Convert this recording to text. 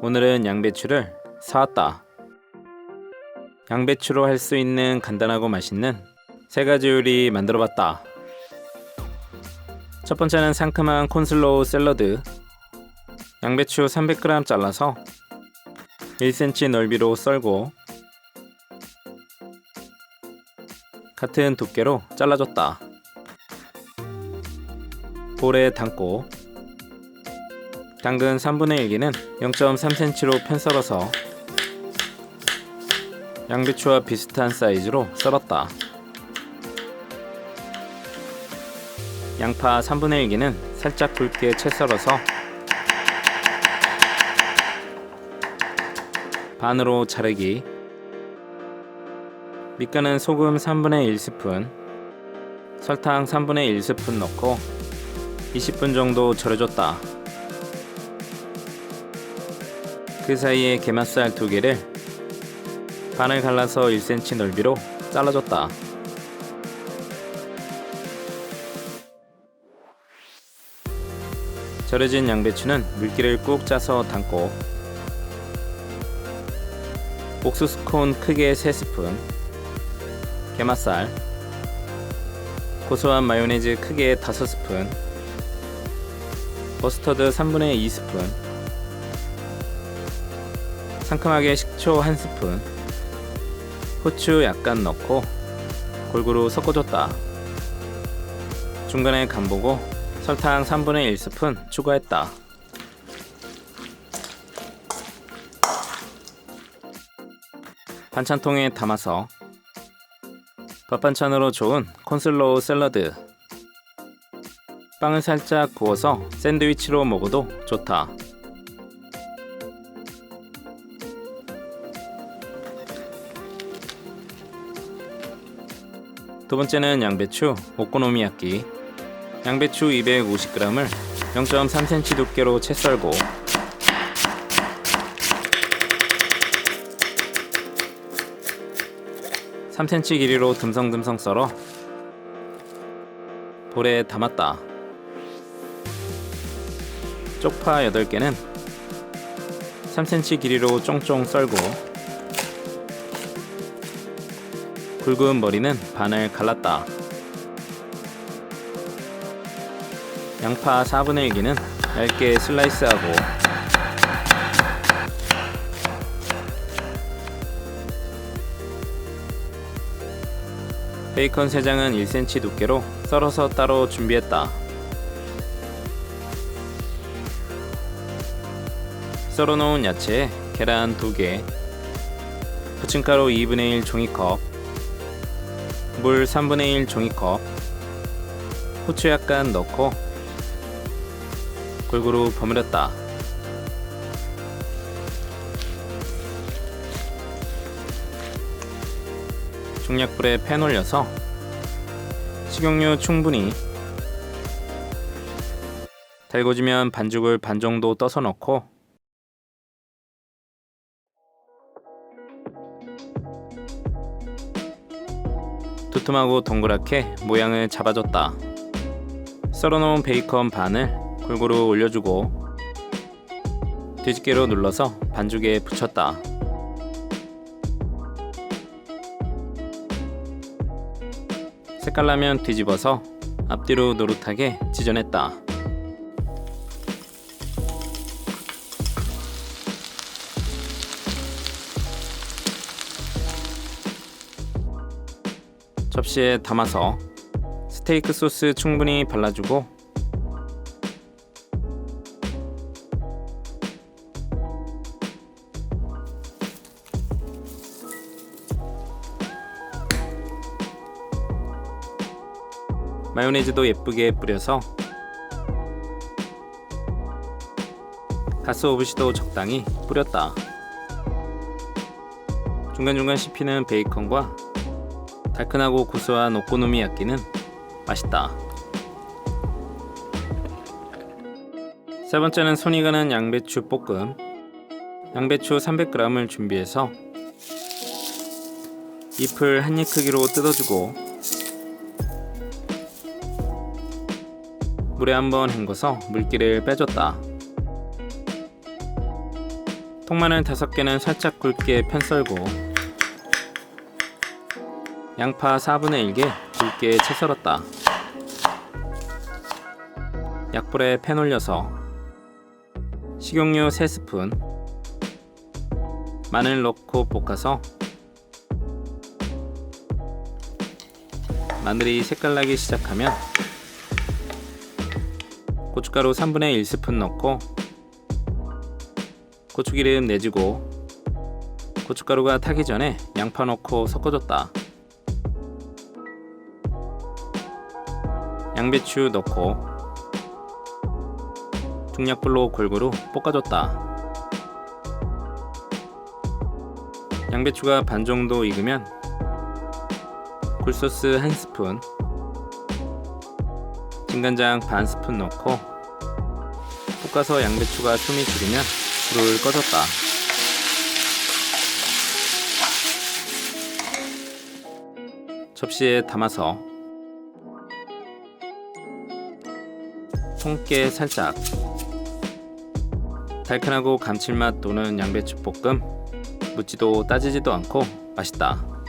오늘은 양배추를 사왔다. 양배추로 할 수 있는 간단하고 맛있는 3가지 요리 만들어봤다. 첫 번째는 상큼한 콘슬로우 샐러드. 양배추 300g 잘라서 1cm 넓이로 썰고 같은 두께로 잘라줬다. 볼에 담고 당근 3분의 1개는 0.3cm로 편썰어서 양배추와 비슷한 사이즈로 썰었다. 양파 3분의 1개는 살짝 굵게 채 썰어서 반으로 자르기. 밑간은 소금 3분의 1스푼, 설탕 3분의 1스푼 넣고 20분 정도 절여줬다. 그 사이에 게맛살 2개를 반을 갈라서 1cm 넓이로 잘라줬다. 절여진 양배추는 물기를 꾹 짜서 담고 옥수수 콘 크게 3스푼, 게맛살, 고소한 마요네즈 크게 5스푼, 머스터드 3분의 2스푼, 상큼하게 식초 1스푼, 후추 약간 넣고 골고루 섞어줬다. 중간에 간보고 설탕 3분의 1스푼 추가했다. 반찬통에 담아서 밥반찬으로 좋은 콘슬로우 샐러드. 빵을 살짝 구워서 샌드위치로 먹어도 좋다. 두 번째는 양배추 오코노미야끼. 양배추 250g을 0.3cm 두께로 채 썰고 (3cm) 길이로 듬성듬성 썰어 볼에 담았다. 쪽파 8개는 3cm 길이로 쫑쫑 썰고 굵은 머리는 반을 갈랐다. 양파 4분의 1개는 얇게 슬라이스하고 베이컨 3장은 1cm 두께로 썰어서 따로 준비했다. 썰어놓은 야채에 계란 2개, 부침가루 2분의 1 종이컵, 물 3분의 1 종이컵, 후추 약간 넣고 골고루 버무렸다. 중약불에 팬 올려서 식용유 충분히, 달궈지면 반죽을 반 정도 떠서 넣고 두툼하고 동그랗게 모양을 잡아줬다. 썰어놓은 베이컨 반을 골고루 올려주고 뒤집개로 눌러서 반죽에 붙였다. 색깔나면 뒤집어서 앞뒤로 노릇하게 지져냈다. 접시에 담아서 스테이크 소스 충분히 발라주고 마요네즈도 예쁘게 뿌려서 가스오브시도 적당히 뿌렸다. 중간중간 씹히는 베이컨과 달큰하고 고소한 오코노미야끼는 맛있다. 세 번째는 손이 가는 양배추 볶음. 양배추 300g을 준비해서 잎을 한입 크기로 뜯어주고 물에 한번 헹궈서 물기를 빼줬다. 통마늘 5개는 살짝 굵게 편썰고 양파 4분의 1개 굵게 채 썰었다. 약불에 팬 올려서 식용유 3스푼, 마늘 넣고 볶아서 마늘이 색깔 나기 시작하면 고춧가루 3분의 1스푼 넣고 고추기름 내주고 고춧가루가 타기 전에 양파 넣고 섞어줬다. 양배추 넣고 중약불로 골고루 볶아줬다. 양배추가 반 정도 익으면 굴소스 1스푼, 진간장 반 스푼 넣고 볶아서 양배추가 숨이 죽으면 불을 꺼줬다. 접시에 담아서 통깨 살짝, 달큰하고 감칠맛 도는 양배추 볶음, 묻지도 따지지도 않고 맛있다.